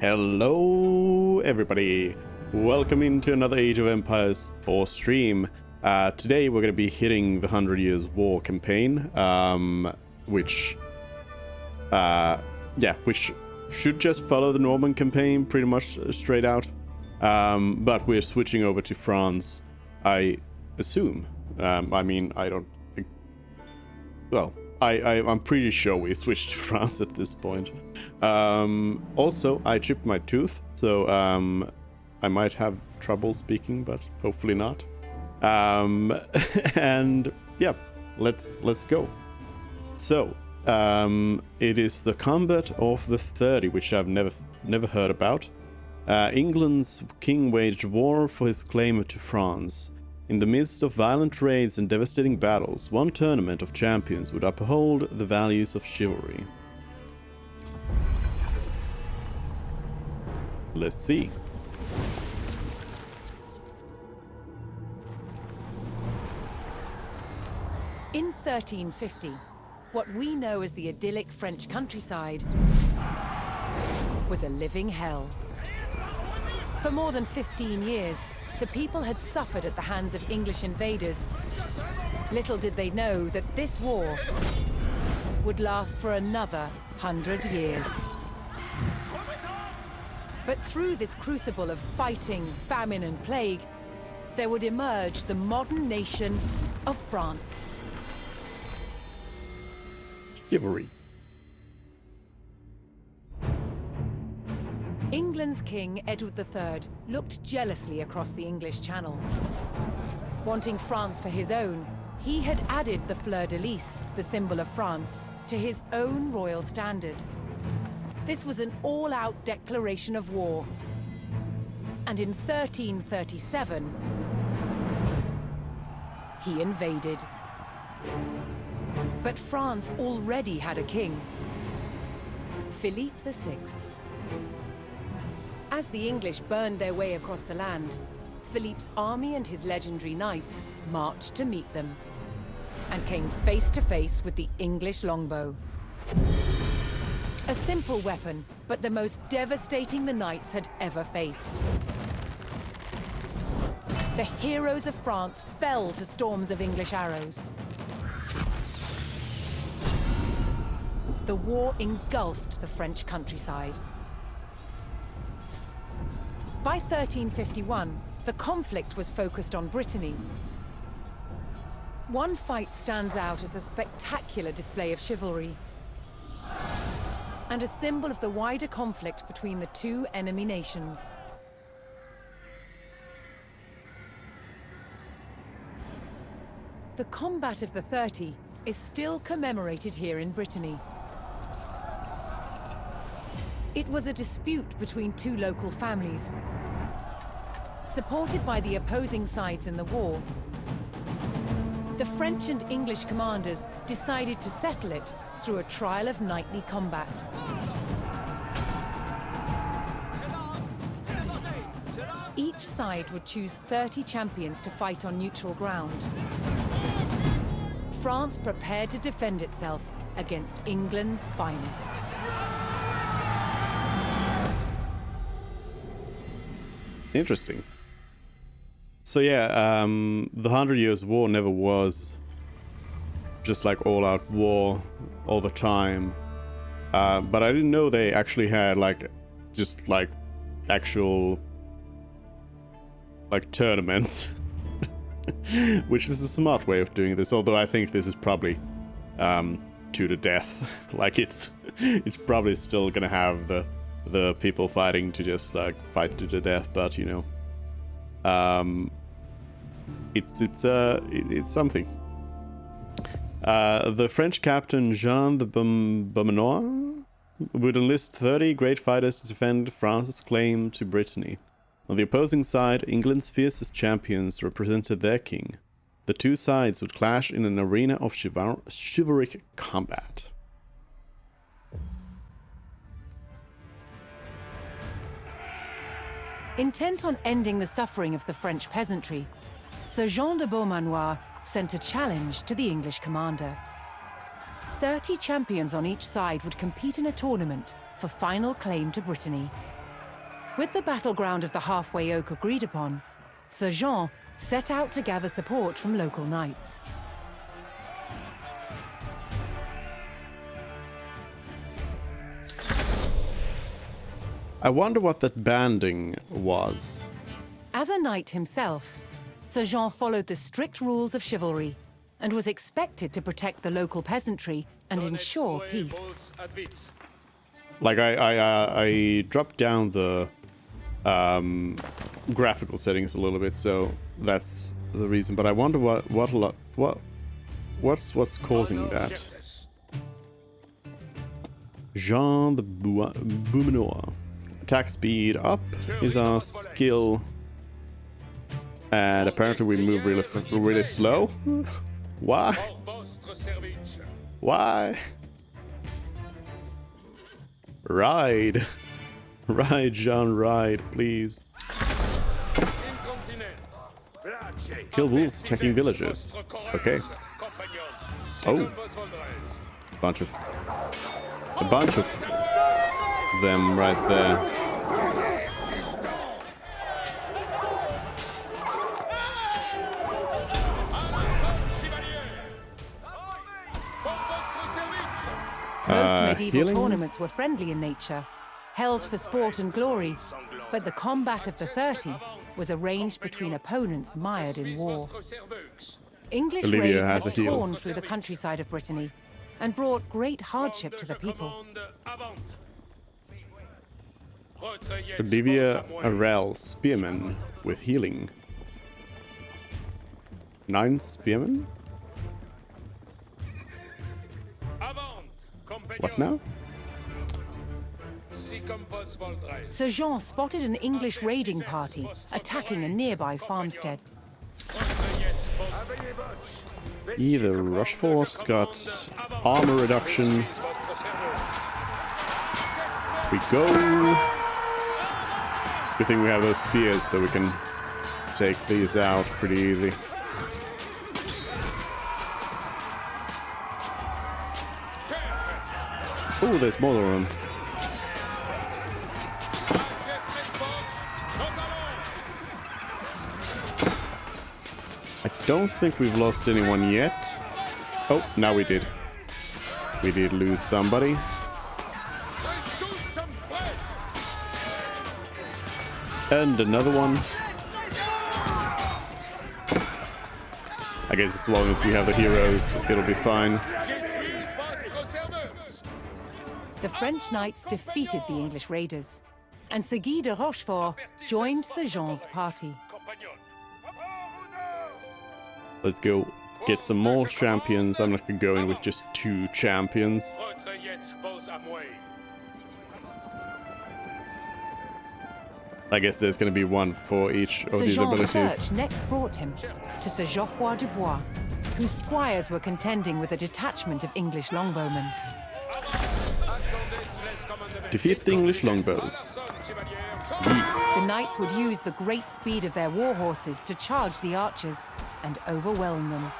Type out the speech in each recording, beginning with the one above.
Hello everybody, welcome into another Age of Empires 4 stream. Today we're going to be hitting the 100 Years War campaign, which should just follow the Norman campaign pretty much straight out, but we're switching over to France, I assume. I'm pretty sure we switched to France at this point. Also, I chipped my tooth, so I might have trouble speaking, but hopefully not. And yeah, let's go. So, it is the Combat of the 30, which I've never heard about. England's king waged war for his claim to France. In the midst of violent raids and devastating battles, one tournament of champions would uphold the values of chivalry. Let's see. In 1350, what we know as the idyllic French countryside was a living hell. For more than 15 years, the people had suffered at the hands of English invaders. Little did they know that this war would last for another 100 years. But through this crucible of fighting, famine, and plague, there would emerge the modern nation of France. England England's king, Edward III, looked jealously across the English Channel. Wanting France for his own, he had added the fleur-de-lis, the symbol of France, to his own royal standard. This was an all-out declaration of war. And in 1337, he invaded. But France already had a king, Philippe VI. As the English burned their way across the land, Philippe's army and his legendary knights marched to meet them, and came face to face with the English longbow. A simple weapon, but the most devastating the knights had ever faced. The heroes of France fell to storms of English arrows. The war engulfed the French countryside. By 1351, the conflict was focused on Brittany. One fight stands out as a spectacular display of chivalry, and a symbol of the wider conflict between the two enemy nations. The Combat of the 30 is still commemorated here in Brittany. It was a dispute between two local families. Supported by the opposing sides in the war, the French and English commanders decided to settle it through a trial of knightly combat. Each side would choose 30 champions to fight on neutral ground. France prepared to defend itself against England's finest. Interesting. So yeah, the 100 Years' War never was just like all-out war all the time. But I didn't know they actually had just actual tournaments, which is a smart way of doing this. Although I think this is probably to the death. It's probably still gonna have the people fighting to just fight to the death, but you know, it's something. The French captain Jean de Beaumanoir would enlist 30 great fighters to defend France's claim to Brittany. On the opposing side, England's fiercest champions represented their king. The two sides would clash in an arena of chivalric combat. Intent on ending the suffering of the French peasantry, Sir Jean de Beaumanoir sent a challenge to the English commander. 30 champions on each side would compete in a tournament for final claim to Brittany. With the battleground of the halfway oak agreed upon, Sir Jean set out to gather support from local knights. I wonder what that banding was. As a knight himself, Sir Jean followed the strict rules of chivalry and was expected to protect the local peasantry and ensure peace. I dropped down the graphical settings a little bit, so that's the reason. But I wonder what's causing that. Jean de Beaumanoir. Attack speed up is our skill, and apparently we move really slow. Why? Why? Ride, Jean, ride, please. Kill wolves attacking villagers. Okay. Oh, a bunch of them right there. Most medieval healing? tournaments were friendly in nature, held for sport and glory, but the combat of the 30 was arranged between opponents mired in war. English Olivia raids has had a heal. torn through the countryside of Brittany and brought great hardship to the people. Olivia Arel, spearmen with healing. 9 spearmen? What now? Sir Jean spotted an English raiding party attacking a nearby farmstead. Either Rochefort's got armor reduction. We go. Good thing we have those spears so we can take these out pretty easy. Oh, there's more of them. I don't think we've lost anyone yet. Oh, now we did. We did lose somebody. And another one. I guess as long as we have the heroes, it'll be fine. The French knights defeated the English raiders, and Sir Guy de Rochefort joined Sir Jean's party. Let's go get some more champions. I'm not gonna go in with just 2 champions. I guess there's gonna be one for each of these abilities. Search next brought him to Sir Geoffroy de Bois, whose squires were contending with a detachment of English longbowmen. Defeat the English longbows. The knights would use the great speed of their war horses to charge the archers and overwhelm them.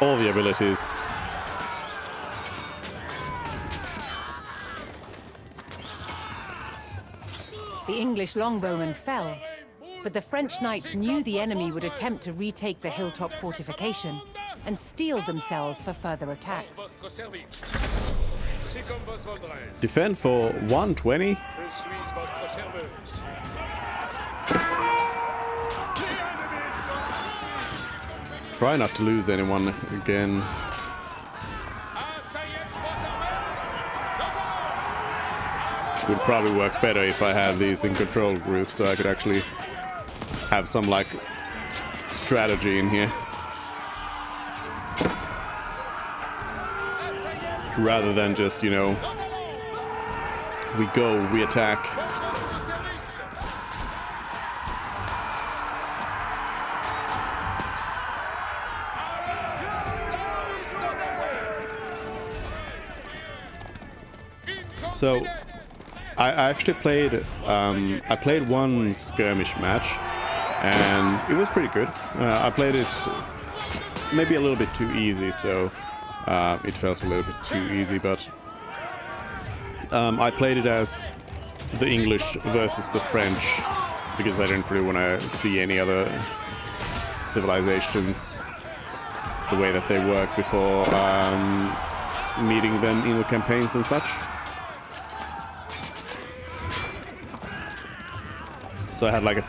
All the abilities. The English longbowmen fell, but the French knights knew the enemy would attempt to retake the hilltop fortification and steeled themselves for further attacks. Defend for 120. Try not to lose anyone again. It would probably work better if I had these in control groups so I could actually have some like strategy in here. Rather than just, you know, we go, we attack. So, I actually played, I played one skirmish match, and it was pretty good. I played it maybe a little bit too easy, so it felt a little bit too easy, but I played it as the English versus the French, because I didn't really want to see any other civilizations the way that they work before meeting them in the campaigns and such. So I had like a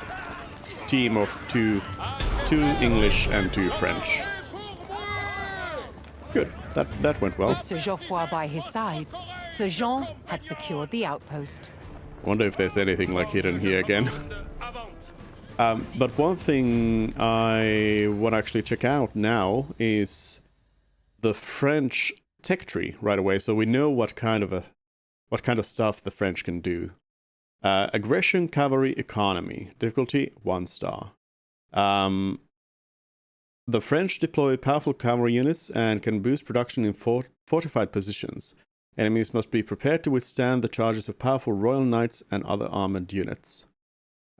team of two English and 2 French. Good, that went well. With Sir Geoffroy by his side, Sir Jean had secured the outpost. Wonder if there's anything like hidden here again. But one thing I want to actually check out now is the French tech tree right away, so we know what kind of stuff the French can do. Aggression, cavalry, economy. Difficulty 1 star. The French deploy powerful cavalry units and can boost production in fortified positions. Enemies must be prepared to withstand the charges of powerful royal knights and other armored units.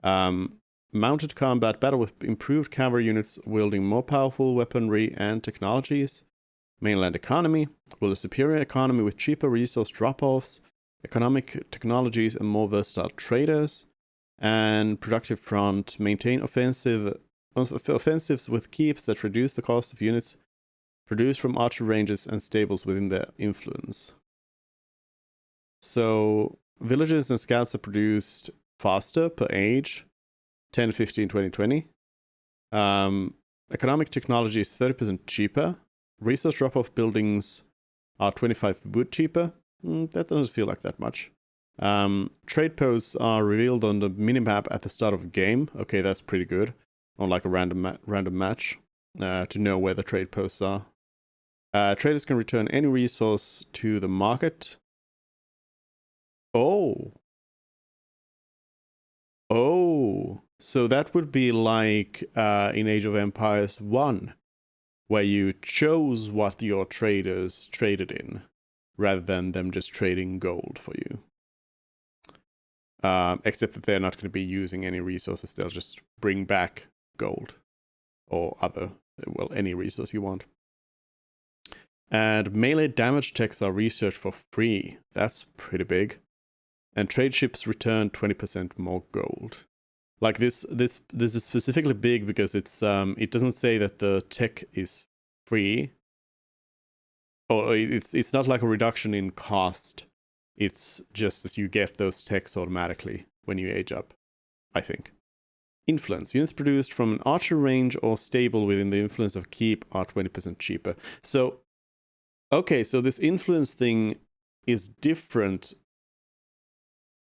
Mounted combat battle with improved cavalry units wielding more powerful weaponry and technologies. Mainland economy. With a superior economy with cheaper resource drop-offs, economic technologies and more versatile traders. And productive front. Maintain offensives with keeps that reduce the cost of units produced from archer ranges and stables within their influence. So, villages and scouts are produced faster per age, 10, 15, 20, 20. Economic technology is 30% cheaper. Resource drop-off buildings are 25 wood cheaper. That doesn't feel like that much. Trade posts are revealed on the minimap at the start of a game. Okay, that's pretty good. On like a random match to know where the trade posts are. Traders can return any resource to the market. Oh. Oh. So that would be like in Age of Empires 1, where you chose what your traders traded in, rather than them just trading gold for you. Except that they're not going to be using any resources, they'll just bring back gold. Or other, well, any resource you want. And melee damage checks are researched for free. That's pretty big. And trade ships return 20% more gold. Like this is specifically big because it's it doesn't say that the tech is free. Or it's not like a reduction in cost. It's just that you get those techs automatically when you age up, I think. Influence. Units produced from an archer range or stable within the influence of keep are 20% cheaper. So, okay, so this influence thing is different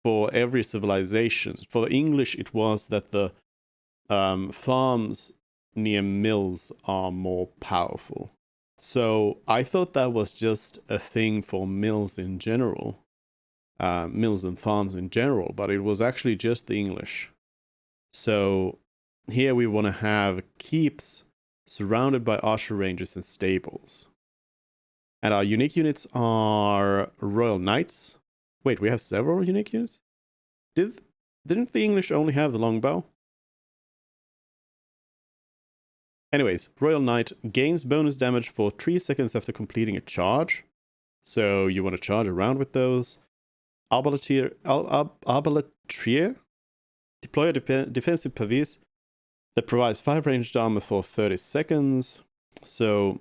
for every civilization. For the English, it was that the farms near mills are more powerful. So I thought that was just a thing for mills in general, mills and farms in general, but it was actually just the English. So here we want to have keeps surrounded by archer ranges and stables. And our unique units are Royal Knights. Wait, we have several unique units? Didn't the English only have the longbow? Anyways, Royal Knight gains bonus damage for 3 seconds after completing a charge. So you want to charge around with those. Arbaletier deploy a defensive pavis that provides 5 ranged armor for 30 seconds. So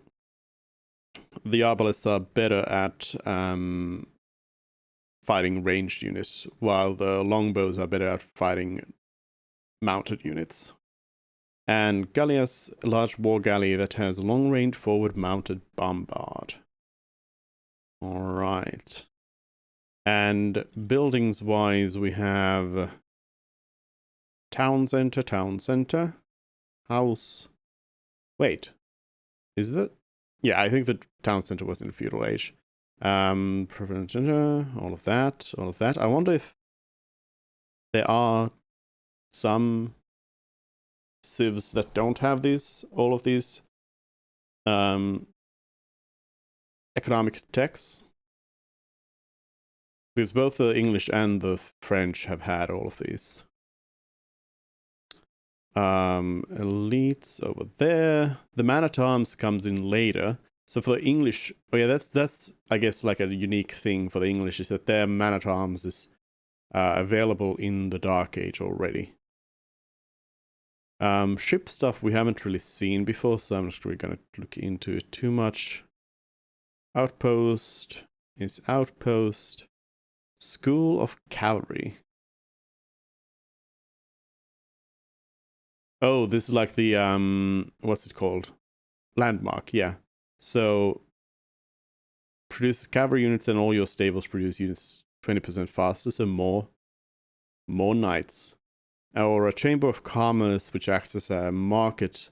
the arbalists are better at fighting ranged units, while the longbows are better at fighting mounted units. And Gallias, a large war galley that has a long-range forward-mounted bombard. Alright. And buildings-wise, we have town center, house. Wait, is that? Yeah, I think the town center was in the feudal age. All of that. I wonder if there are some civs that don't have all of these economic techs. Because both the English and the French have had all of these. Elites over there. The man-at-arms comes in later. So for the English, oh yeah, that's I guess like a unique thing for the English is that their man-at-arms is available in the Dark Age already. Ship stuff we haven't really seen before, so I'm not really gonna look into it too much. Outpost is outpost. School of Cavalry. Oh, this is like the what's it called? Landmark, yeah. So produce cavalry units and all your stables produce units 20% faster, so more knights. Or a chamber of commerce which acts as a market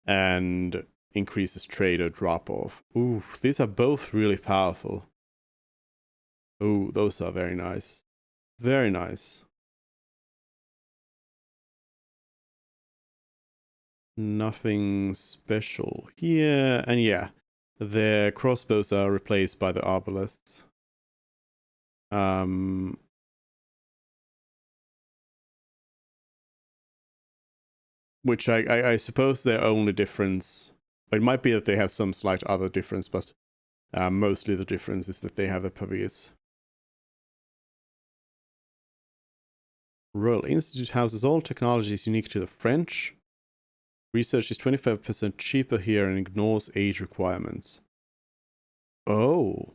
and increases trade or drop off. Ooh, these are both really powerful. Ooh, those are very nice. Very nice. Nothing special here. And yeah, their crossbows are replaced by the arbalists. Which I suppose their only difference, it might be that they have some slight other difference, but mostly the difference is that they have the pavis. Royal Institute houses all technologies unique to the French. Research is 25% cheaper here and ignores age requirements. Oh.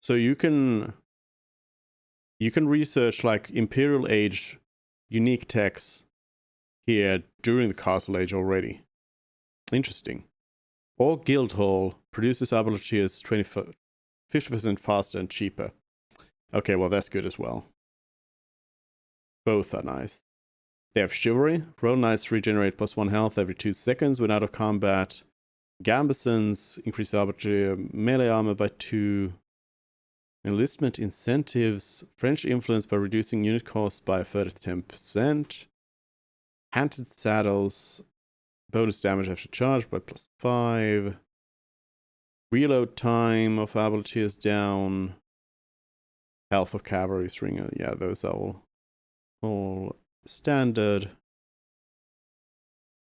So you can research like Imperial Age unique techs here during the Castle Age already. Interesting. Or Guildhall produces arbaletiers 50% faster and cheaper. Okay, well that's good as well. Both are nice. They have Chivalry. Royal Knights regenerate +1 health every 2 seconds when out of combat. Gambesons increase arbitrary melee armor by 2. Enlistment incentives. French influence by reducing unit costs by a further 10%. Handed saddles. Bonus damage after charge by +5. Reload time of arbaletiers down. Health of cavalry stringer. Yeah, those are all standard.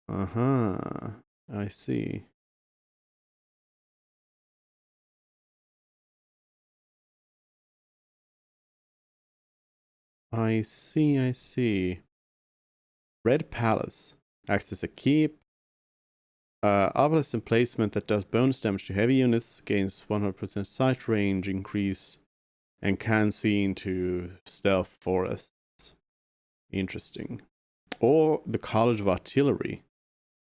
I see. I see. Red Palace. Acts as a keep. Obelisk emplacement that does bonus damage to heavy units, gains 100% sight range increase, and can see into stealth forests. Interesting. Or the College of Artillery.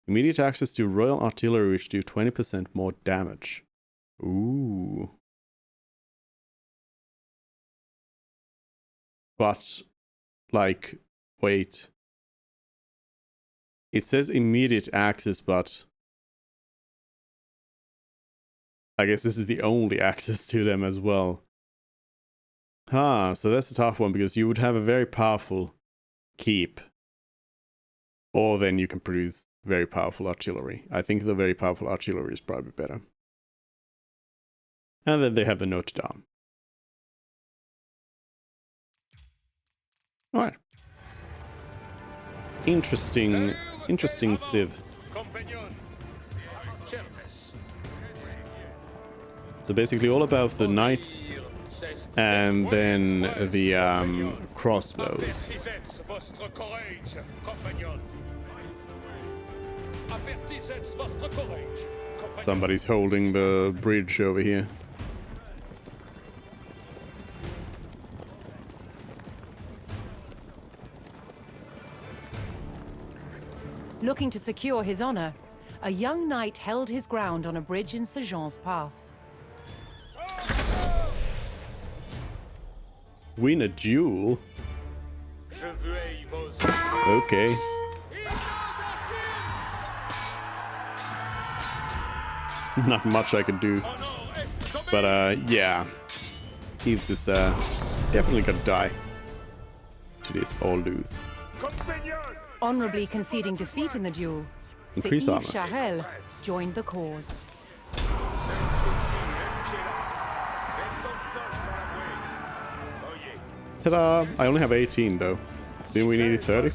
Immediate access to Royal Artillery, which do 20% more damage. Ooh. But, like, wait. It says immediate access, but I guess this is the only access to them as well. So that's a tough one, because you would have a very powerful keep. Or then you can produce very powerful artillery. I think the very powerful artillery is probably better. And then they have the Notre Dame. Alright. Interesting civ. So basically all about the knights and then the crossbows. Somebody's holding the bridge over here. Looking to secure his honor, a young knight held his ground on a bridge in Sir Jean's path. Win a duel? Okay. Not much I can do. But yeah. Eves is definitely gonna die to this or lose. Honorably conceding defeat in the duel, Sir Increase Yves armor. Charel joined the cause. Ta-da! I only have 18 though. Didn't we need 30?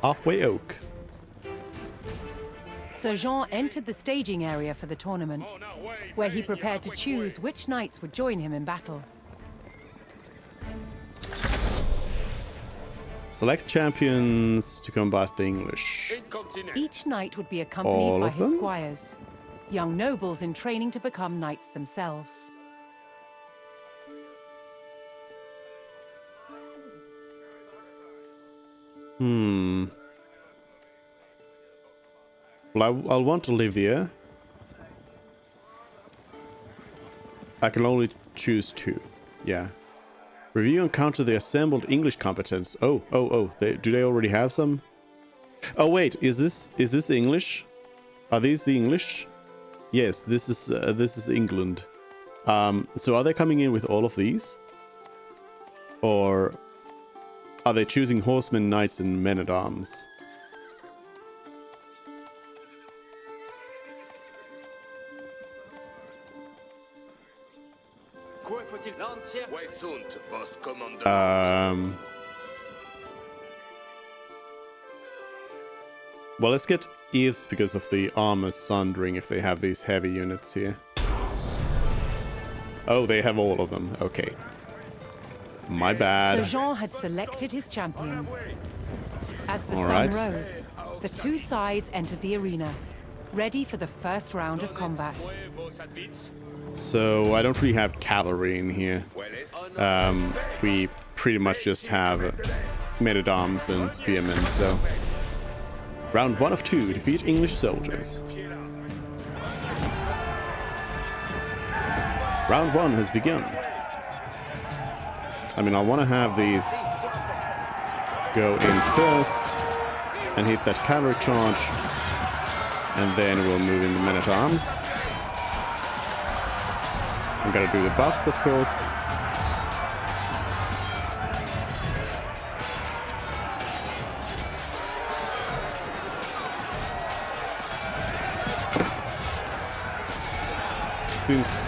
Halfway Oak. Sir Jean entered the staging area for the tournament, where he prepared to choose which knights would join him in battle. Select champions to combat the English. Each knight would be accompanied All by of his them? squires, young nobles in training to become knights themselves. Well, I'll want Olivia. I can only choose 2. Yeah. Review and counter the assembled English competence. Oh. Do they already have some? Oh wait, is this English? Are these the English? Yes, this is England. So are they coming in with all of these? Or are they choosing horsemen, knights, and men-at-arms? Well, let's get Eves because of the armor sundering if they have these heavy units here. Oh, they have all of them. Okay. My bad. Sir Jean had selected his champions. As the All sun right. rose, the two sides entered the arena. ready for the first round of combat. So I don't really have cavalry in here. We pretty much just have men-at-arms and spearmen, so... Round 1 of 2, defeat English soldiers. Round 1 has begun. I mean, I want to have these go in first and hit that cavalry charge, and then we'll move in the men-at-arms. I'm gonna do the buffs, of course.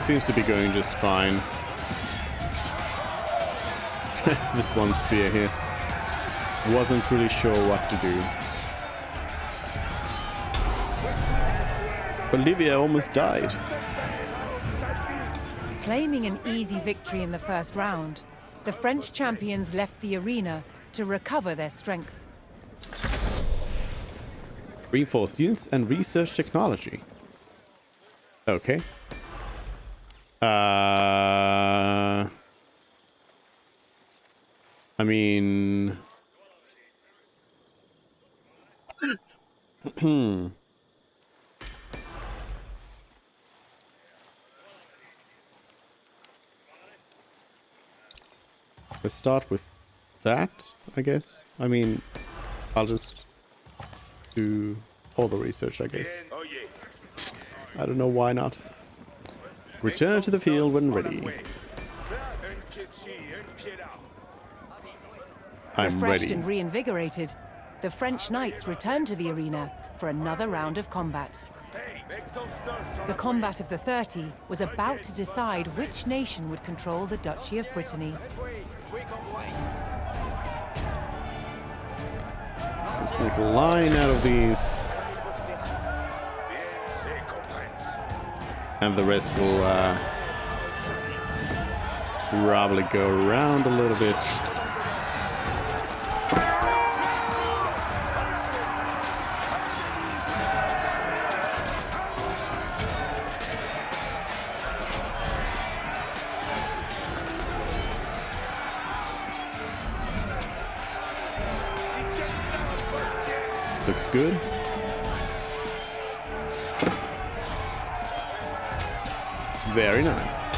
Seems to be going just fine. This one spear here. Wasn't really sure what to do. Bolivia almost died. Claiming an easy victory in the first round, the French champions left the arena to recover their strength. Reinforce units and research technology. Okay. I mean... Let's start with that, I guess. I mean, I'll just do all the research, I guess. I don't know why not. Return to the field when ready. I'm Refreshed ready. and reinvigorated, the French knights returned to the arena for another round of combat. The combat of the 30 was about to decide which nation would control the Duchy of Brittany. Let's make a line out of these. And the rest will probably go around a little bit. Looks good. Very nice.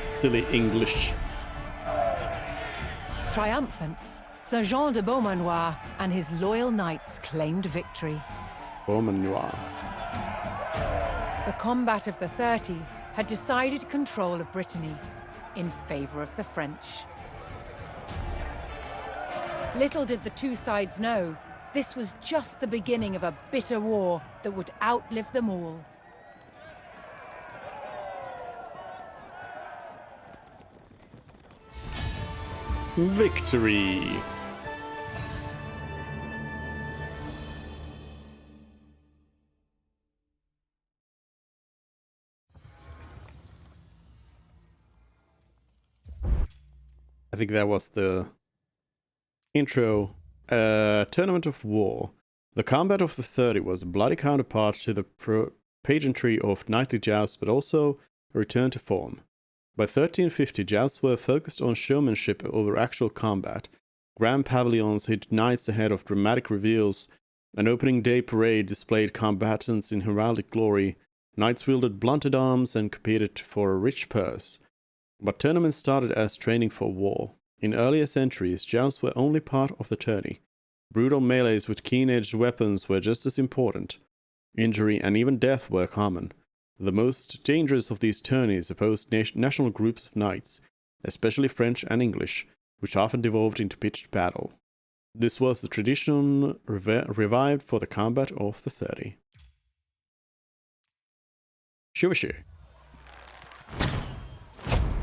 Silly English. Triumphant, Saint-Jean de Beaumanoir and his loyal knights claimed victory. Beaumanoir. The combat of the 30 had decided control of Brittany in favor of the French. Little did the two sides know, this was just the beginning of a bitter war that would outlive them all. Victory! I think that was the intro. Tournament of War. The combat of the 30 was a bloody counterpart to the pageantry of knightly jousts, but also a return to form. By 1350, jousts were focused on showmanship over actual combat. Grand pavilions hid knights ahead of dramatic reveals. An opening day parade displayed combatants in heraldic glory. Knights wielded blunted arms and competed for a rich purse. But tournaments started as training for war. In earlier centuries, jousts were only part of the tourney. Brutal melees with keen-edged weapons were just as important. Injury and even death were common. The most dangerous of these tourneys opposed national groups of knights, especially French and English, which often devolved into pitched battle. This was the tradition revived for the combat of the 30. Chevauchée.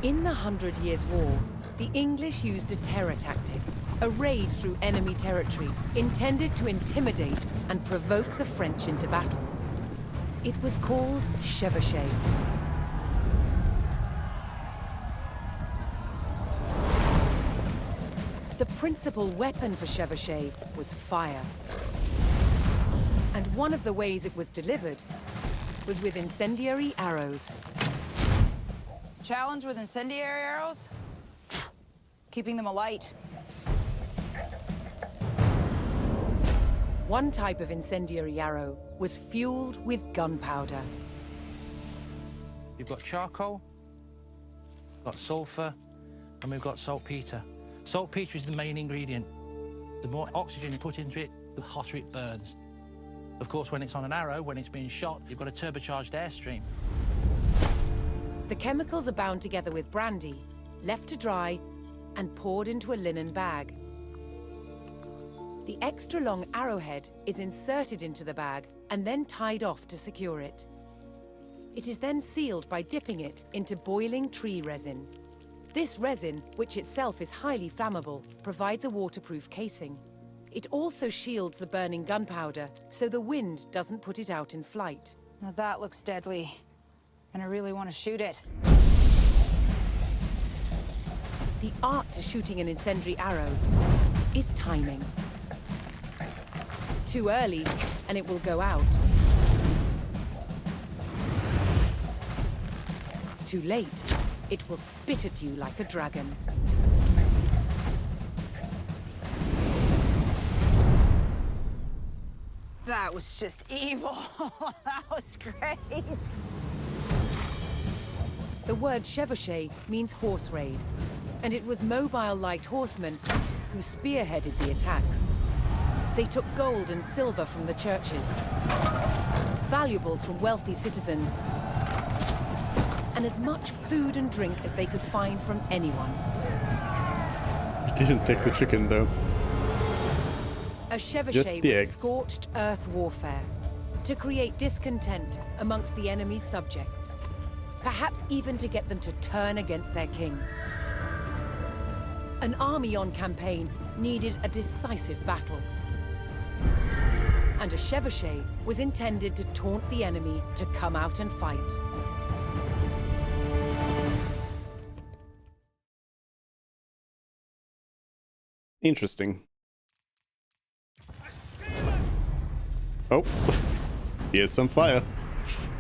In the 100 Years' War, the English used a terror tactic, a raid through enemy territory, intended to intimidate and provoke the French into battle. It was called chevauchée. The principal weapon for chevauchée was fire. And one of the ways it was delivered was with incendiary arrows. Challenge with incendiary arrows? Keeping them alight. One type of incendiary arrow was fueled with gunpowder. We've got charcoal, got sulfur, and we've got saltpeter. Saltpeter is the main ingredient. The more oxygen you put into it, the hotter it burns. Of course, when it's on an arrow, when it's being shot, you've got a turbocharged airstream. The chemicals are bound together with brandy, left to dry, and poured into a linen bag. The extra long arrowhead is inserted into the bag and then tied off to secure it. It is then sealed by dipping it into boiling tree resin. This resin, which itself is highly flammable, provides a waterproof casing. It also shields the burning gunpowder, so the wind doesn't put it out in flight. Now that looks deadly, and I really want to shoot it. The art to shooting an incendiary arrow is timing. Too early, and it will go out. Too late, it will spit at you like a dragon. That was just evil. That was great. The word chevauchée means horse raid, and it was mobile light horsemen who spearheaded the attacks. They took gold and silver from the churches, valuables from wealthy citizens, and as much food and drink as they could find from anyone. It didn't take the chicken, though. A Just chevauchée the was eggs. scorched earth warfare to create discontent amongst the enemy's subjects, perhaps even to get them to turn against their king. An army on campaign needed a decisive battle. And a chevauchée was intended to taunt the enemy to come out and fight. Interesting. Oh, here's some fire.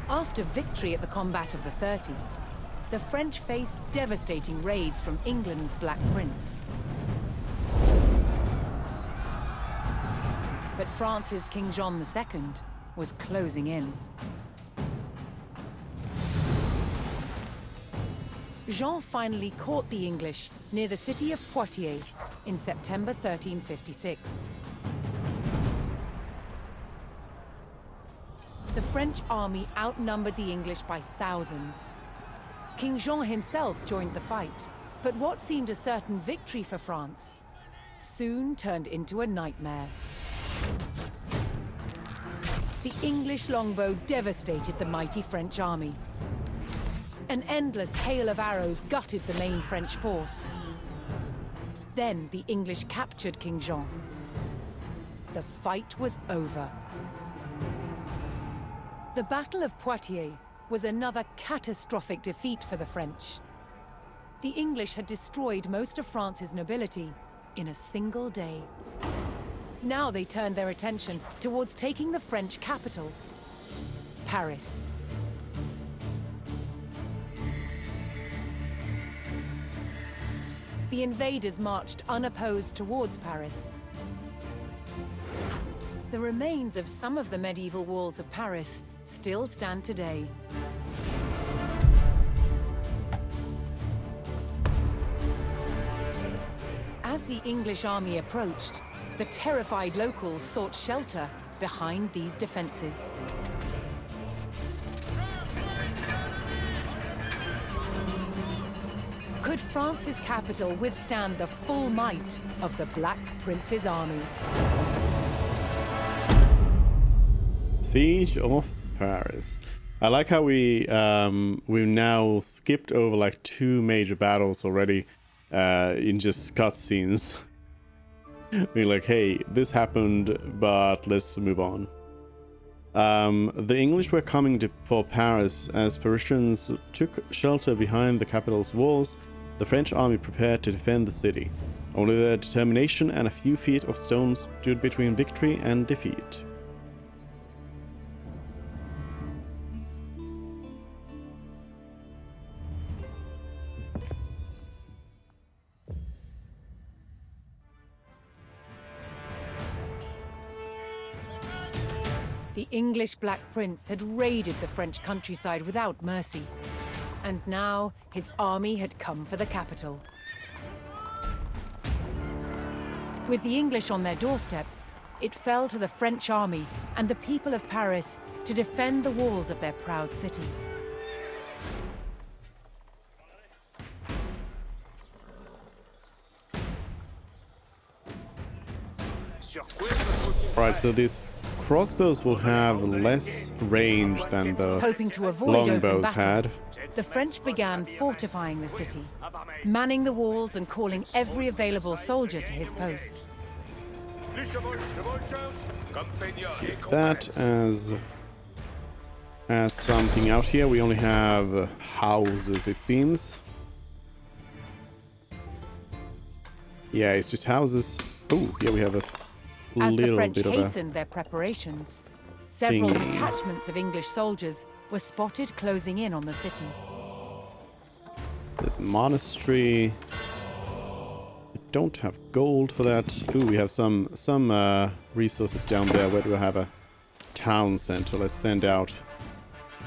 After victory at the Combat of the 30, the French faced devastating raids from England's Black Prince. But France's King John II was closing in. Jean finally caught the English near the city of Poitiers in September 1356. The French army outnumbered the English by thousands. King Jean himself joined the fight, but what seemed a certain victory for France soon turned into a nightmare. The English longbow devastated the mighty French army. An endless hail of arrows gutted the main French force. Then the English captured King Jean. The fight was over. The Battle of Poitiers was another catastrophic defeat for the French. The English had destroyed most of France's nobility in a single day. Now they turned their attention towards taking the French capital, Paris. The invaders marched unopposed towards Paris. The remains of some of the medieval walls of Paris still stand today. As the English army approached, the terrified locals sought shelter behind these defenses. Could France's capital withstand the full might of the Black Prince's army? Siege of Paris. I like how we now skipped over like 2 major battles already in just cutscenes. Being like, hey, this happened, but let's move on. The English were coming for Paris. As Parisians took shelter behind the capital's walls, the French army prepared to defend the city. Only their determination and a few feet of stone stood between victory and defeat. The English Black Prince had raided the French countryside without mercy. And now his army had come for the capital. With the English on their doorstep, it fell to the French army and the people of Paris to defend the walls of their proud city. Alright, so these crossbows will have less range than the Hoping to avoid open longbows battle, had. the French began fortifying the city, manning the walls and calling every available soldier to his post. Keep that as something out here. We only have houses, it seems. Yeah, it's just houses. Oh, yeah, we have a As the little French bit of a... hastened their preparations, several thingy. detachments of English soldiers were spotted closing in on the city. There's a monastery. I don't have gold for that. Ooh, we have some resources down there. Where do I have a town center? Let's send out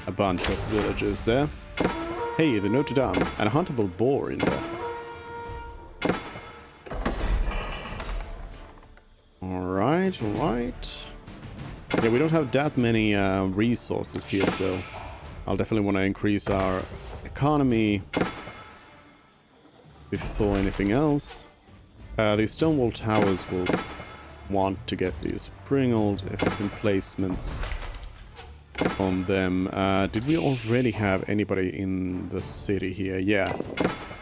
a bunch of villagers there. Hey, the Notre Dame and a huntable boar in there. Alright, alright. Yeah, we don't have that many resources here, so I'll definitely want to increase our economy before anything else. These stone wall towers will want to get these springled emplacements on them. Did we already have anybody in the city here? Yeah.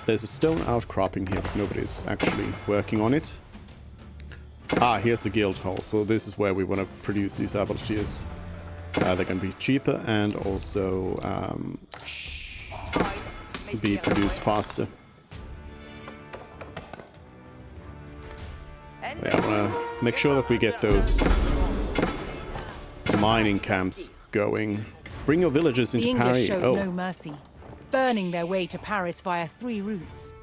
There's a stone outcropping here, but nobody's actually working on it. Ah, here's the guild hall. So this is where we want to produce these abilities. They're going to be cheaper and also be produced faster. Yeah, I want to make sure that we get those mining camps going. Bring your villagers into The English Paris. showed no mercy, burning their way to Paris via 3 routes,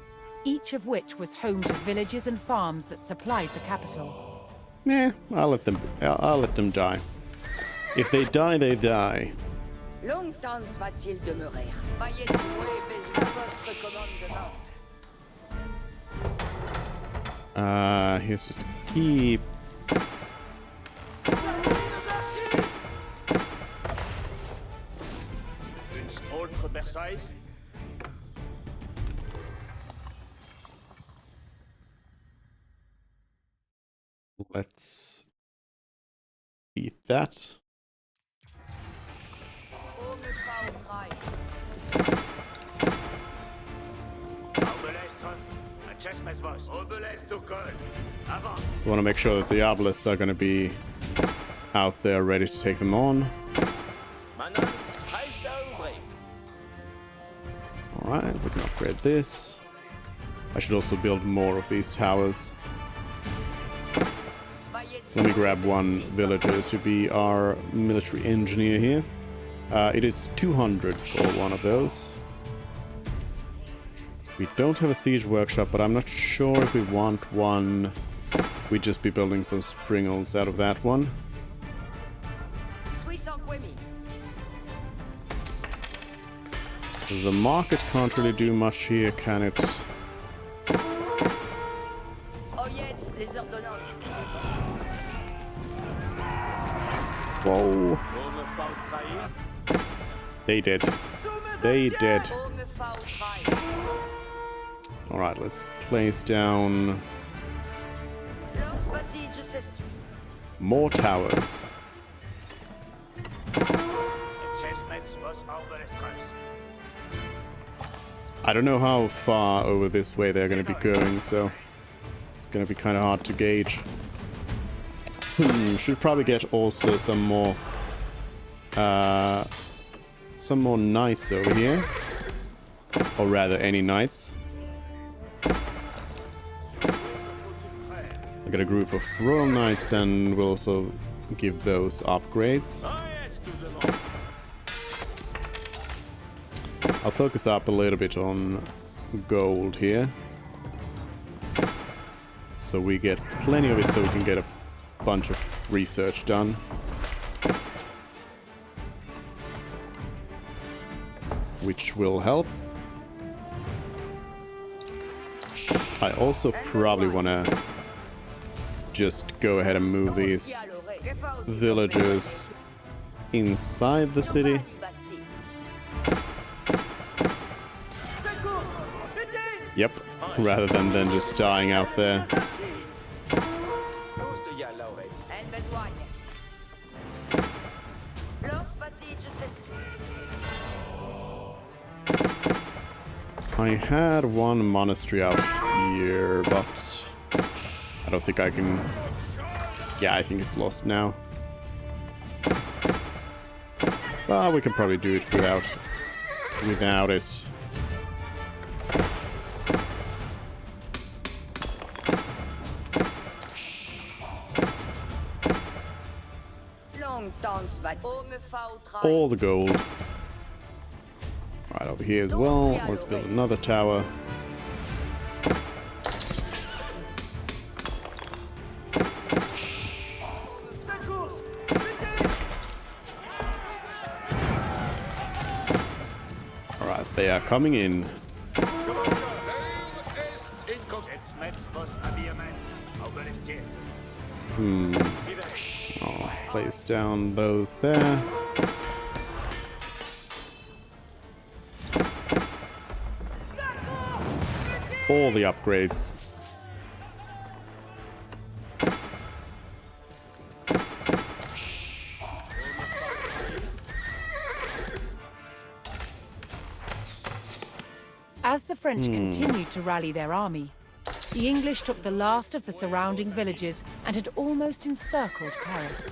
each of which was home to villages and farms that supplied the capital. Yeah, I'll let them die. If they die, they die. Longtemps va-t-il demeurer? Veuillez jouer besoin de votre commandement. Here's just a keep. Let's eat that. I want to make sure that the obelisks are going to be out there ready to take them on. Alright, we can upgrade this. I should also build more of these towers. Let me grab one villager to be our military engineer here. It is 200 for one of those. We don't have a siege workshop, but I'm not sure if we want one. We'd just be building some springles out of that one. The market can't really do much here, can it? Whoa. They did. They did. Alright, let's place down more towers. I don't know how far over this way they're going to be going, so it's going to be kind of hard to gauge. Should probably get also some more knights over here, or rather any knights. We got a group of Royal Knights, and we'll also give those upgrades. I'll focus up a little bit on gold here, so we get plenty of it, so we can get a bunch of research done. Which will help. I also probably want to just go ahead and move these villagers inside the city. Yep, rather than just dying out there. I had one monastery out here, but I don't think I can... Yeah, I think it's lost now. But we can probably do it without it. All the gold. Right over here as well. Let's build another tower. Alright, they are coming in. Oh, place down those there. All the upgrades. As the French continued to rally their army, the English took the last of the surrounding villages and had almost encircled Paris.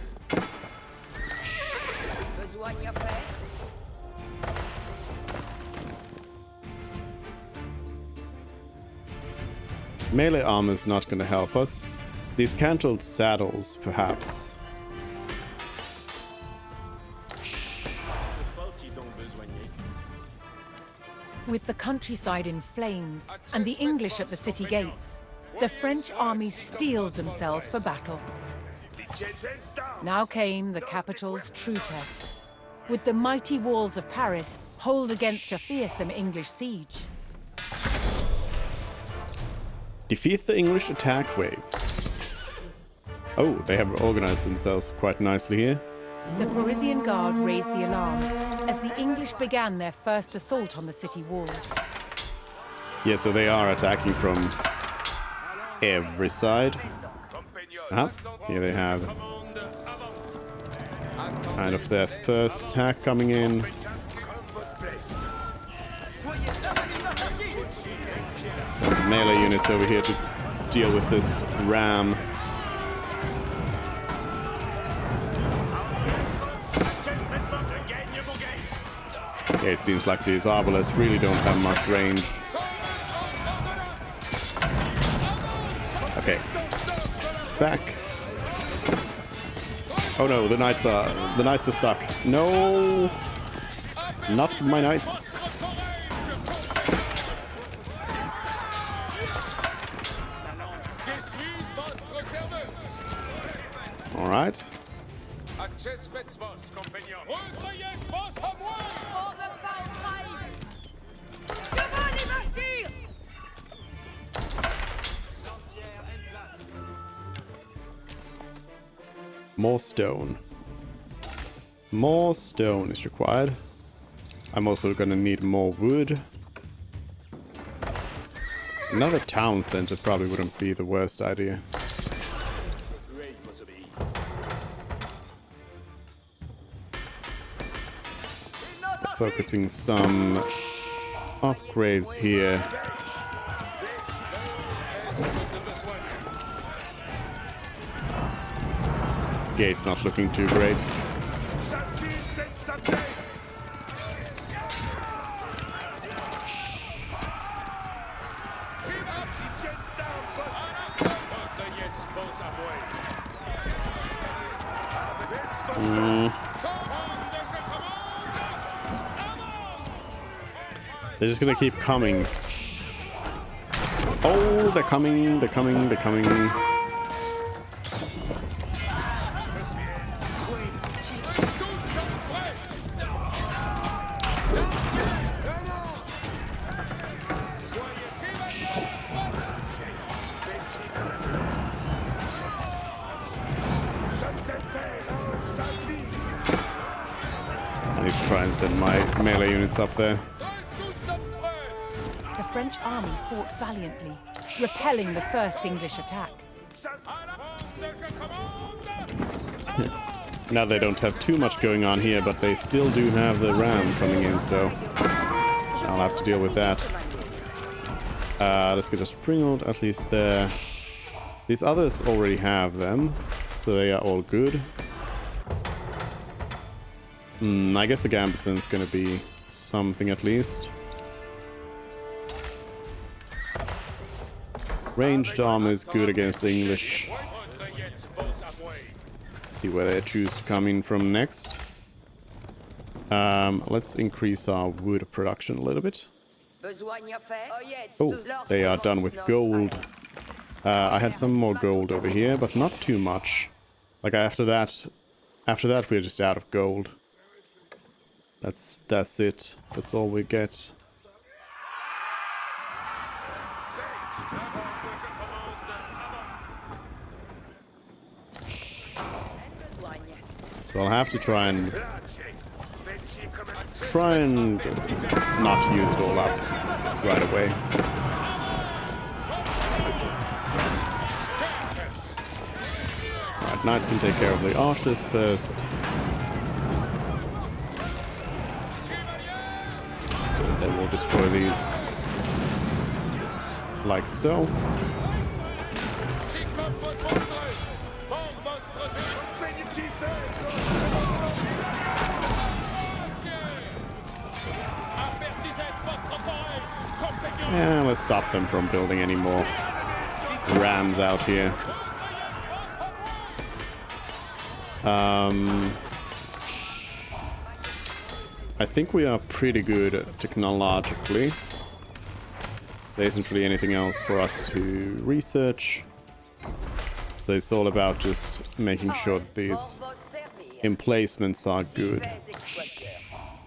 Melee armor is not going to help us. These cantled saddles, perhaps. With the countryside in flames and the English at the city gates, the French army steeled themselves for battle. Now came the capital's true test. Would the mighty walls of Paris hold against a fearsome English siege? Defeat the English attack waves. Oh, they have organized themselves quite nicely here. The Parisian Guard raised the alarm as the English began their first assault on the city walls. Yeah, so they are attacking from every side. Here they have kind of their first attack coming in. Some melee units over here to deal with this ram. Yeah, it seems like these arbalests really don't have much range. Okay. Back. Oh no, the knights are stuck. No! Not my knights. Alright. More stone. More stone is required. I'm also gonna need more wood. Another town center probably wouldn't be the worst idea. Focusing some upgrades here. Gate's not looking too great. They're just gonna keep coming. Oh, they're coming, they're coming, they're coming. I need to try and send my melee units up there. The French army fought valiantly, repelling the first English attack. Now they don't have too much going on here, but they still do have the ram coming in, so I'll have to deal with that. Let's get a springald at least there. These others already have them, so they are all good. I guess the Gambeson's gonna be something at least. Ranged armor is good against the English. See where they choose to come in from next. Let's increase our wood production a little bit. Oh, they are done with gold. I had some more gold over here, but not too much. Like after that we're just out of gold. That's it. That's all we get. So I'll have to try and not use it all up right away. Alright, knights can take care of the archers first. Then we'll destroy these like so. Yeah, let's stop them from building any more rams out here. I think we are pretty good technologically. There isn't really anything else for us to research. So it's all about just making sure that these emplacements are good.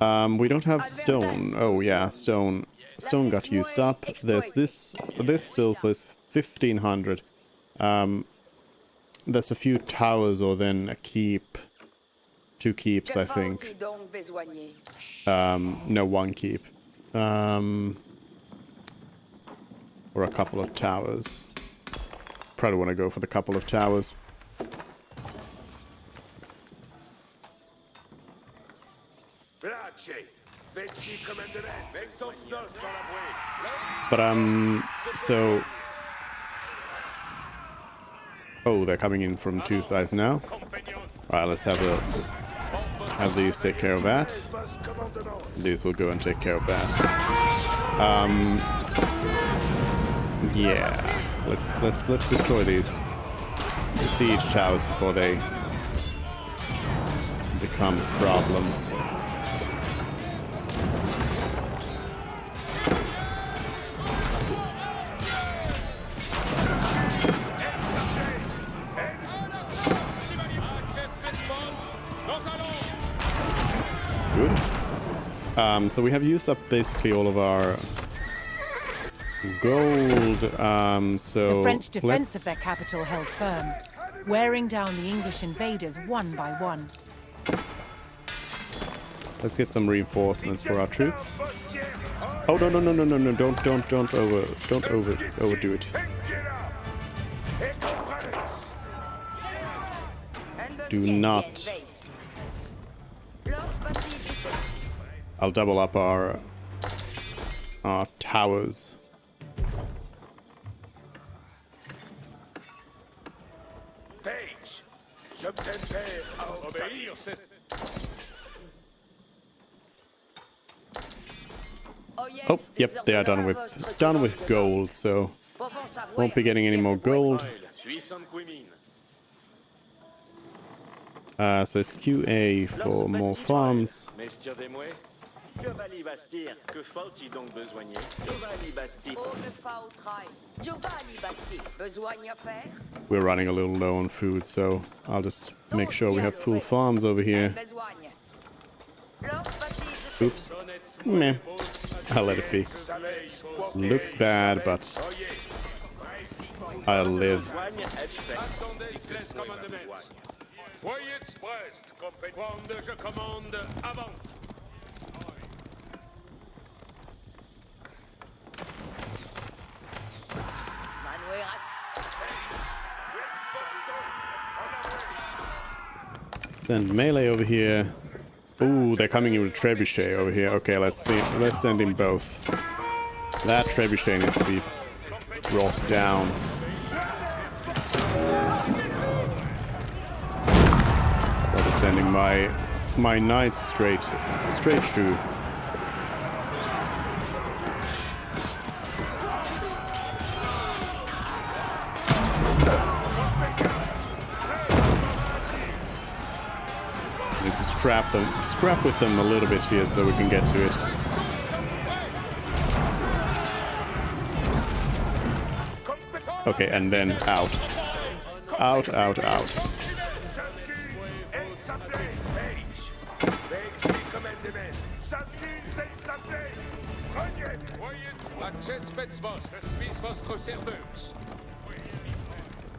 We don't have stone. Oh yeah, stone. Stone got used up. There's this still says 1500. There's a few towers or then a keep. 2 keeps, I think. No, 1 keep. Or a couple of towers. Probably want to go for the couple of towers. But so oh, they're coming in from 2 sides now. Alright, let's have these take care of that. These will go and take care of that. Yeah, let's destroy these siege towers before they become a problem. So we have used up basically all of our gold, so the French defense of their capital held firm, wearing down the English invaders one by one. Let's get some reinforcements for our troops. Oh no, don't overdo it. Do not. I'll double up our towers. Oh, yep, they are done with gold, so won't be getting any more gold. So it's QA for more farms. We're running a little low on food, so I'll just make sure we have full farms over here. Oops. Meh. I'll let it be. Looks bad, but I'll live. Send melee over here. Ooh, they're coming in with trebuchet over here. Okay, let's see. Let's send in both. That trebuchet needs to be brought down. So I'll be sending my knights straight through. Need to scrap with them a little bit here so we can get to it. Okay, and then out. Out, out, out.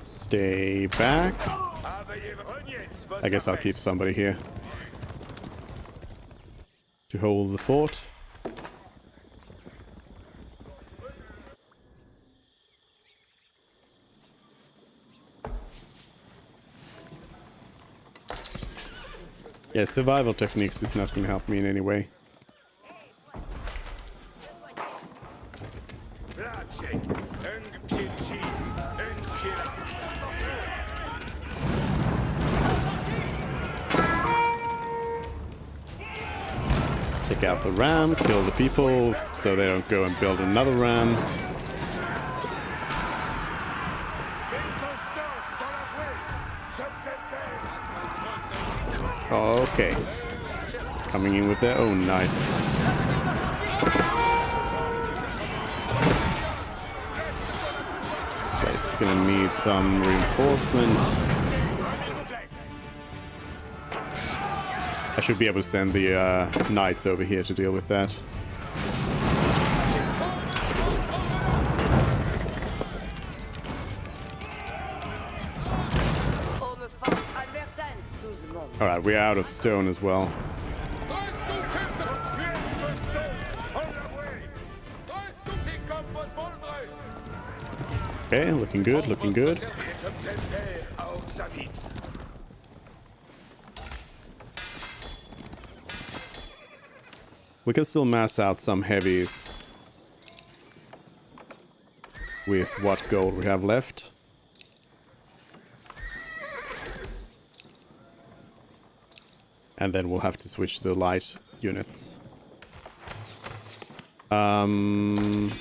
Stay back. I guess I'll keep somebody here to hold the fort. Yeah, survival techniques is not going to help me in any way. Take out the ram, kill the people so they don't go and build another ram. Okay. Coming in with their own knights. This place is gonna need some reinforcement. I should be able to send the knights over here to deal with that. Alright, we're out of stone as well. Okay, looking good, looking good. We can still mass out some heavies with what gold we have left. And then we'll have to switch to the light units. I'm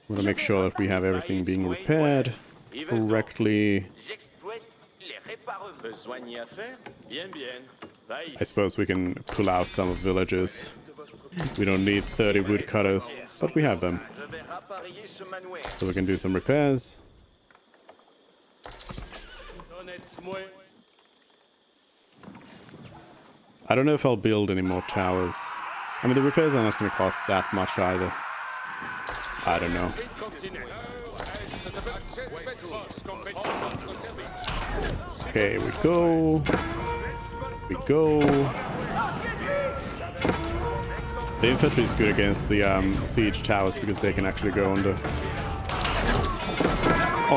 gonna make sure that we have everything being repaired correctly. I suppose we can pull out some of villages. We don't need 30 woodcutters, but we have them. So we can do some repairs. I don't know if I'll build any more towers. I mean, the repairs are not going to cost that much either. I don't know. Okay, we go. We go. The infantry is good against the siege towers because they can actually go on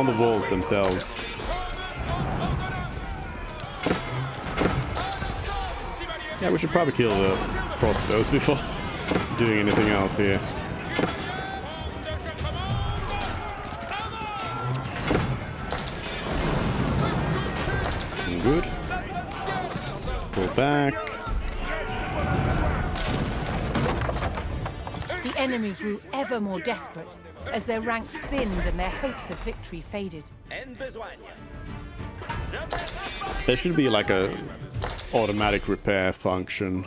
the walls themselves. Yeah, we should probably kill the crossbows before doing anything else here. Good. Pull back. The enemy grew ever more desperate. as their ranks thinned and their hopes of victory faded. There should be like a automatic repair function.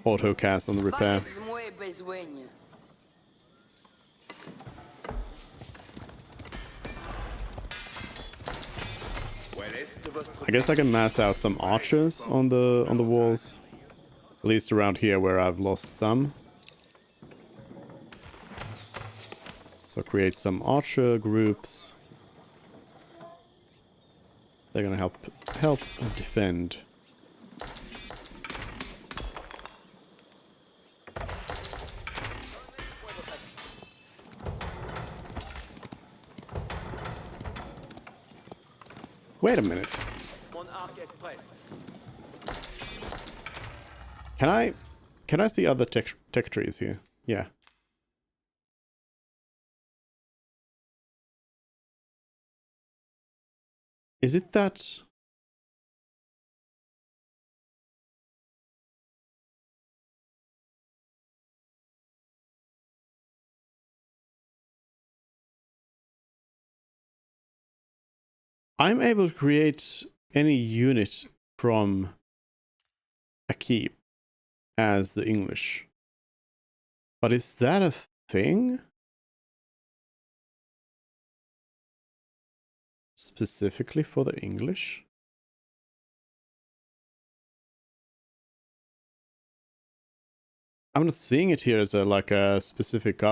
Auto cast on the repair. I guess I can mass out some archers on the walls. At least around here where I've lost some. So create some archer groups. They're gonna help defend. Wait a minute. Can I see other tech trees here? Yeah. Is it that? I'm able to create any unit from a keep as the English. But is that a thing? Specifically for the English? I'm not seeing it here as a specific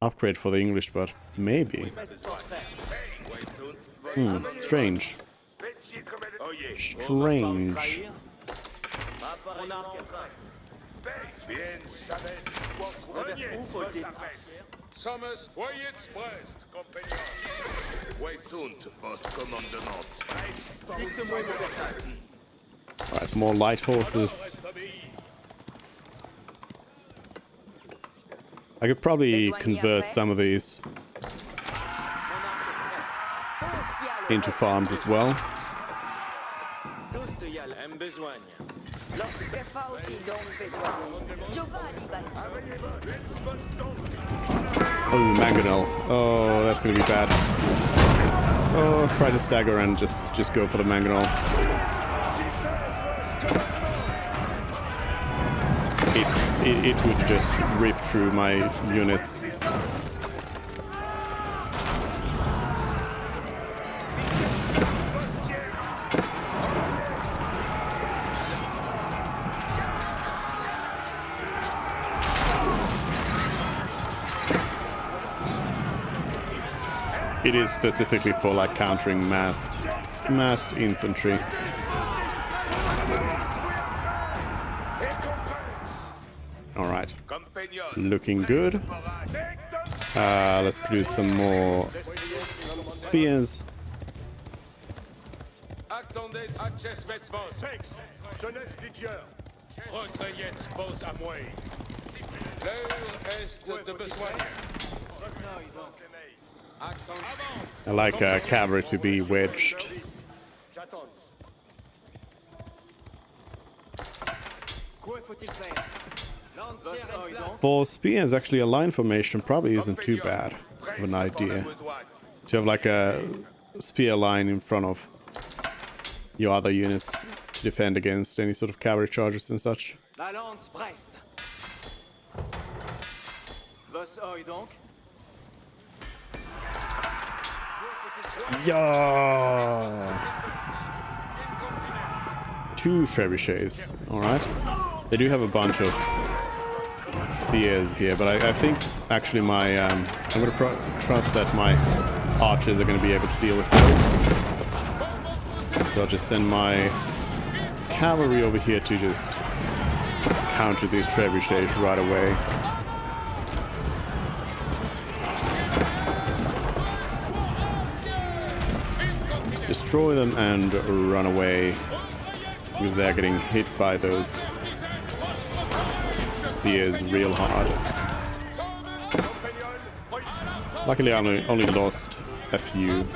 upgrade for the English, but maybe. Strange. Strange. Alright, more light horses. I could probably convert some of these into farms as well. Oh, mangonel. Oh, that's gonna be bad. Oh, try to stagger and just go for the mangonel. It would just rip through my units. It is specifically for like countering massed infantry. Alright. Looking good. Let's produce some more spears. I like cavalry to be wedged. For spears, actually a line formation probably isn't too bad of an idea. To have like a spear line in front of your other units to defend against any sort of cavalry charges and such. Yeah. 2 trebuchets. Alright. They do have a bunch of spears here, but I think actually my I'm going to trust that my archers are going to be able to deal with those. So I'll just send my cavalry over here to just counter these trebuchets right away. Just destroy them and run away, because they're getting hit by those spears real hard. Luckily I only lost a few.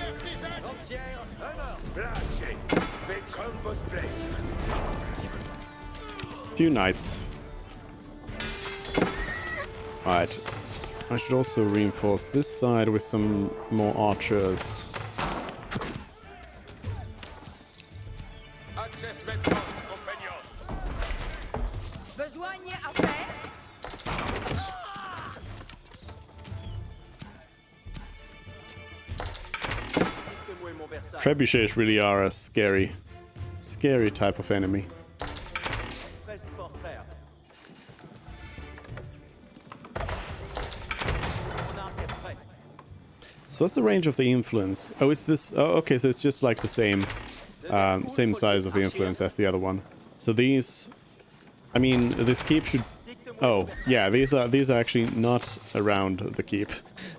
Few knights. Alright. I should also reinforce this side with some more archers. Besoigne à faire? Trebuchets really are a scary type of enemy. So what's the range of the influence? Oh, it's this. Oh, okay, so it's just like the same size of the influence as the other one. So these, I mean, this keep should. Oh, yeah, these are actually not around the keep.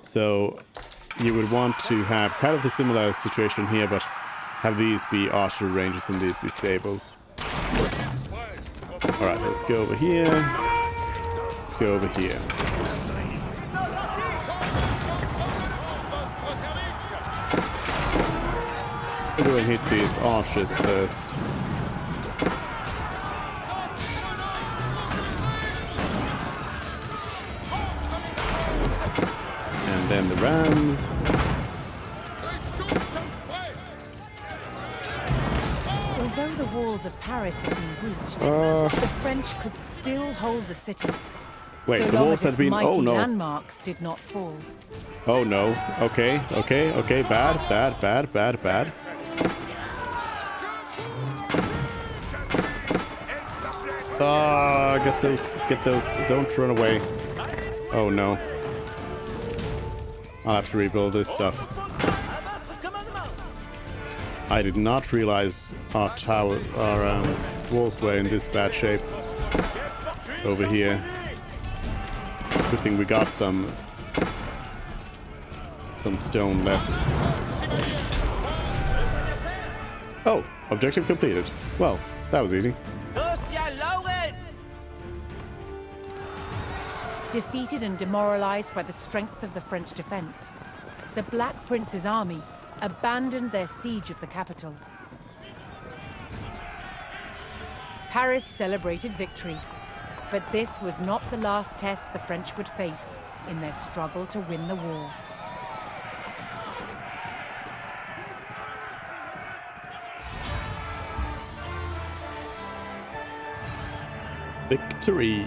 So you would want to have kind of the similar situation here, but have these be archery ranges and these be stables. All right, let's go over here. Go over here. I'll go and hit these archers first. And then the rams. Although the walls of Paris had been breached, the French could still hold the city. Wait, so the long walls as had its been. mighty Oh no. landmarks did not fall. Oh no. Okay. Bad. Ah, get those. Don't run away. Oh no. I'll have to rebuild this stuff. I did not realize our walls were in this bad shape. Over here. Good thing we got some stone left. Oh, objective completed. Well, that was easy. Defeated and demoralized by the strength of the French defense, the Black Prince's army abandoned their siege of the capital. Paris celebrated victory, but this was not the last test the French would face in their struggle to win the war. Victory.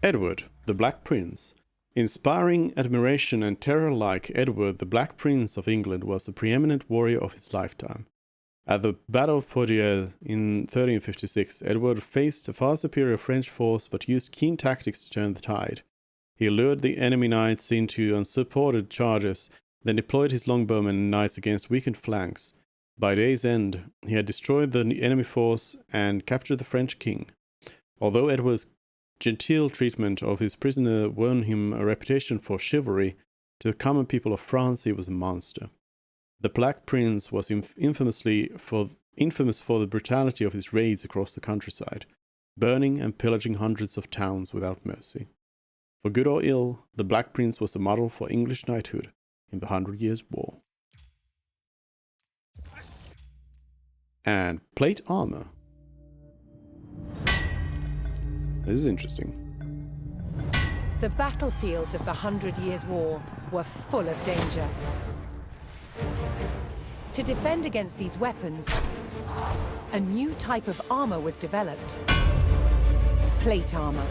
Edward, the Black Prince. Inspiring admiration and terror alike, Edward, the Black Prince of England, was the preeminent warrior of his lifetime. At the Battle of Poitiers in 1356, Edward faced a far superior French force but used keen tactics to turn the tide. He lured the enemy knights into unsupported charges, then deployed his longbowmen and knights against weakened flanks. By day's end, he had destroyed the enemy force and captured the French king. Although Edward's genteel treatment of his prisoner won him a reputation for chivalry, to the common people of France he was a monster. The Black Prince was infamous for the brutality of his raids across the countryside, burning and pillaging hundreds of towns without mercy. For good or ill, the Black Prince was the model for English knighthood in the 100 Years' War. And plate armor. This is interesting. The battlefields of the 100 Years' War were full of danger. To defend against these weapons, a new type of armor was developed. Plate armor.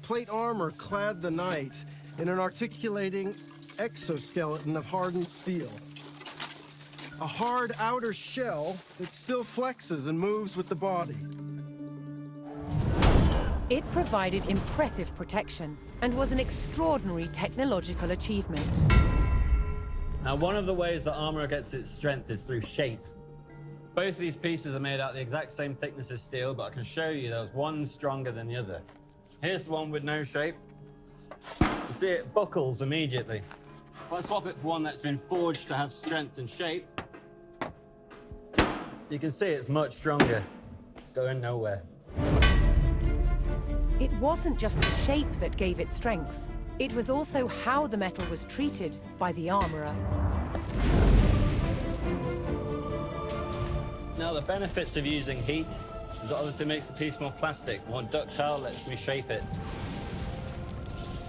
Plate armor clad the knight in an articulating exoskeleton of hardened steel. A hard outer shell that still flexes and moves with the body. It provided impressive protection and was an extraordinary technological achievement. Now, one of the ways that armor gets its strength is through shape. Both of these pieces are made out the exact same thickness as steel, but I can show you there's one stronger than the other. Here's the one with no shape. You see it buckles immediately. If I swap it for one that's been forged to have strength and shape, you can see it's much stronger. It's going nowhere. It wasn't just the shape that gave it strength. It was also how the metal was treated by the armorer. Now, the benefits of using heat is it obviously makes the piece more plastic, more ductile, lets me shape it.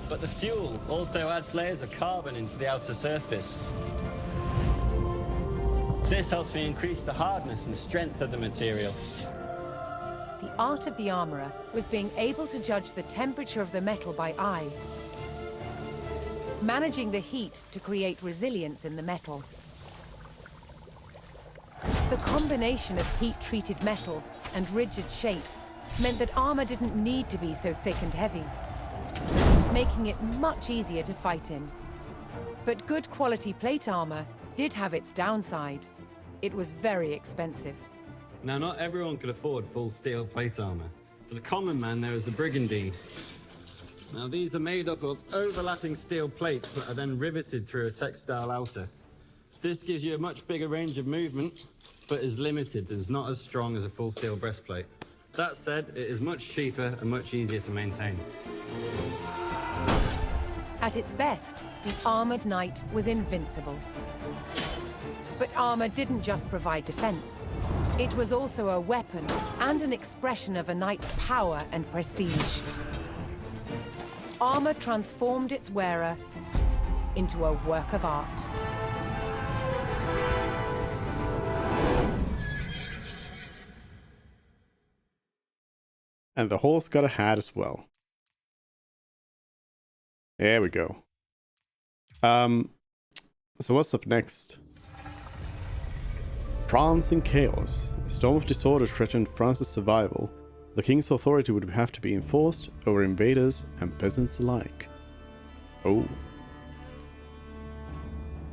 But the fuel also adds layers of carbon into the outer surface. This helps me increase the hardness and strength of the material. The art of the armorer was being able to judge the temperature of the metal by eye, managing the heat to create resilience in the metal. The combination of heat-treated metal and rigid shapes meant that armor didn't need to be so thick and heavy, making it much easier to fight in. But good quality plate armor did have its downside. It was very expensive. Now, not everyone could afford full steel plate armor. For the common man, there is the brigandine. Now, these are made up of overlapping steel plates that are then riveted through a textile outer. This gives you a much bigger range of movement, but is limited and is not as strong as a full steel breastplate. That said, it is much cheaper and much easier to maintain. At its best, the armored knight was invincible. But armor didn't just provide defense. It was also a weapon and an expression of a knight's power and prestige. Armor transformed its wearer into a work of art. And the horse got a hat as well. There we go. So what's up next? France in chaos. A storm of disorder threatened France's survival. The king's authority would have to be enforced over invaders and peasants alike. Oh.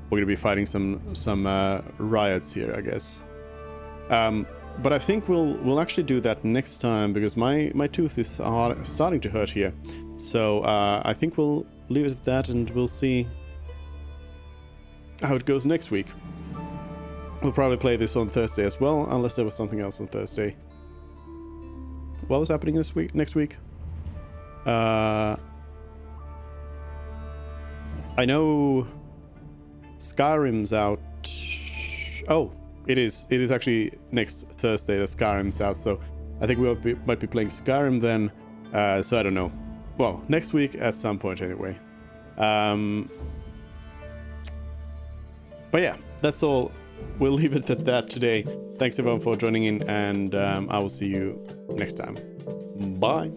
We're gonna be fighting some riots here, I guess. But I think we'll actually do that next time because my tooth is starting to hurt here. So I think we'll leave it at that and we'll see how it goes next week. We'll probably play this on Thursday as well, unless there was something else on Thursday. What was happening next week? I know Skyrim's out. Oh, it is actually next Thursday that Skyrim's out, so I think we might be playing Skyrim then. So I don't know. Well, next week at some point anyway. But yeah, that's all. We'll leave it at that today. Thanks everyone for joining in, and I will see you next time. Bye.